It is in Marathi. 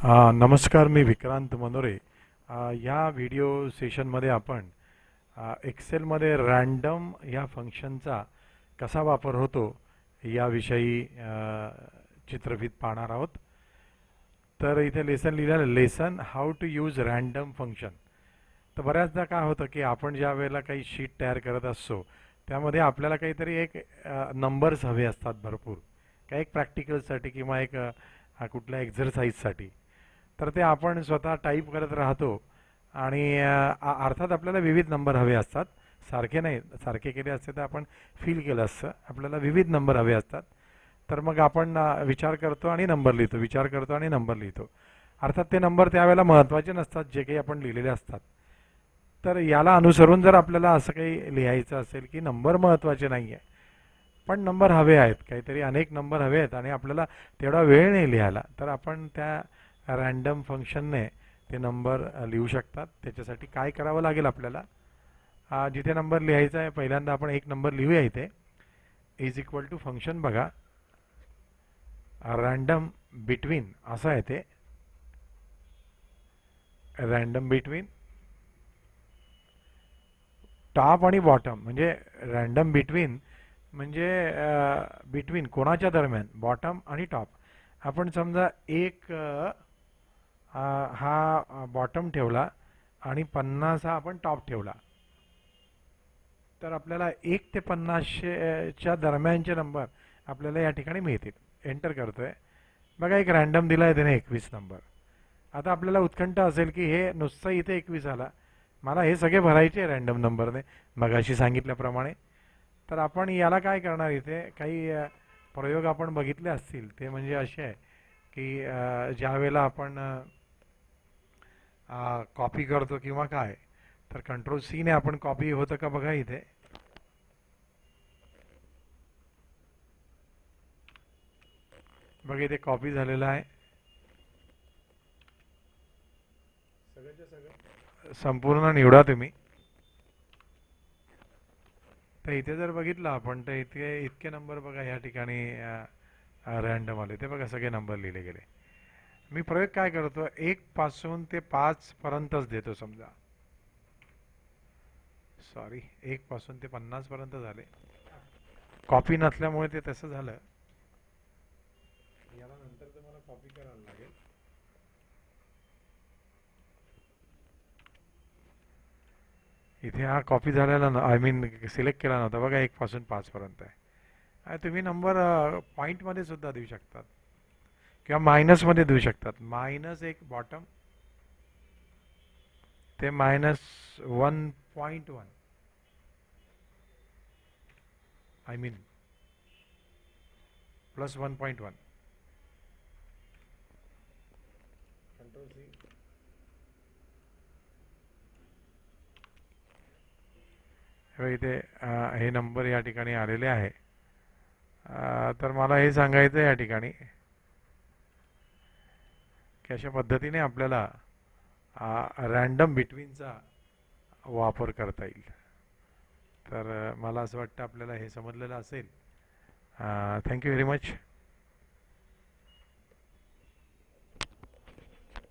नमस्कार, मी विक्रांत मनोरे. या व्हिडिओ सेशनमध्ये आपण एक्सेलमध्ये रँडम या फंक्शनचा कसा वापर होतो याविषयी चित्रफित पाहणार आहोत. तर इथे लेसन लिहिलेलं, lesson how to use random function. तर बऱ्याचदा काय होतं की आपण ज्या वेळेला काही शीट तयार करत असतो त्यामध्ये आपल्याला काहीतरी एक नंबर्स हवे असतात भरपूर, काही एक प्रॅक्टिकलसाठी किंवा एक कुठल्या एक्झरसाईजसाठी. तर ते आपण स्वतः टाईप करत राहतो आणि अर्थात आपल्याला विविध नंबर हवे असतात, सारखे नाही. सारखे केले असते तर आपण फील केलं असतं. आपल्याला विविध नंबर हवे असतात. तर मग आपण विचार करतो आणि नंबर लिहितो, विचार करतो आणि नंबर लिहितो. अर्थात ते नंबर त्यावेळेला महत्त्वाचे नसतात जे काही आपण लिहिलेले असतात. तर याला अनुसरून जर आपल्याला असं काही लिहायचं असेल की नंबर महत्त्वाचे नाही आहे, पण नंबर हवे आहेत, काहीतरी अनेक नंबर हवे आहेत आणि आपल्याला तेवढा वेळ नाही लिहायला, तर आपण त्या रँडम फंक्शनने ते नंबर लिहू शकतात. त्याच्यासाठी काय करावं लागेल आपल्याला, जिथे नंबर लिहायचा आहे पहिल्यांदा आपण एक नंबर लिहूया. इथे इज इक्वल टू फंक्शन बघा, रँडम बिटवीन असं आहे. ते रँडम बिटवीन टॉप आणि बॉटम, म्हणजे रँडम बिटवीन म्हणजे बिटवीन कोणाच्या दरम्यान, बॉटम आणि टॉप. आपण समजा एक हा बॉटम ठेवला आणि 50 हा आपण टॉप ठेवला, तर आपल्याला 1 ते 50च्या दरम्यानचे नंबर आपल्याला या ठिकाणी मिळतील. एंटर करतोय बघा, एक रँडम दिला आहे त्याने 21 नंबर. आता आपल्याला उत्कंठ असेल की हे नुसतं इथे 21 आला, मला हे सगळे भरायचे रँडम नंबरने मगाशी सांगितल्याप्रमाणे. तर आपण याला काय करणार, इथे काही प्रयोग आपण बघितले असतील. ते म्हणजे असे आहे की ज्या वेळेला आपण कॉपी करतो किंवा काय, तर कंट्रोल सी ने आपण कॉपी होतं का बघा. इथे बघा, इथे कॉपी झालेला आहे. सगळ्याच्या सगळं संपूर्ण निवडा तुम्ही. तर इथे जर बघितलं आपण तर इथे इतके नंबर बघा या ठिकाणी रँडम आले. ते बघा सगळे नंबर लिहिले गेले. मी प्रयोग काय करतो, 1 पासून ते 5 पर्यंतच देतो. समजा सॉरी, 1 पासून ते 50 पर्यंत झाले. कॉपी नसल्यामुळे ते तसं झालं. याला नंतर तुम्हाला कॉपी करायला लागेल. इथे हा कॉपी झालेला ना, आय मीन सिलेक्ट केला नव्हता बघा. 1 पासून 5 पर्यंत आहे. तुम्ही नंबर पॉईंटमध्ये सुद्धा देऊ शकतात किंवा मायनसमध्ये देऊ शकतात. -1 बॉटम ते -1.1, आय मीन +1.1. Control C. इथे हे नंबर या ठिकाणी आलेले आहे. तर मला हे सांगायचं आहे या ठिकाणी की अशा पद्धतीने आपल्याला रँडम बिटवीनचा वापर करता येईल. तर मला असं वाटतं आपल्याला हे समजलेलं असेल. Thank you very much.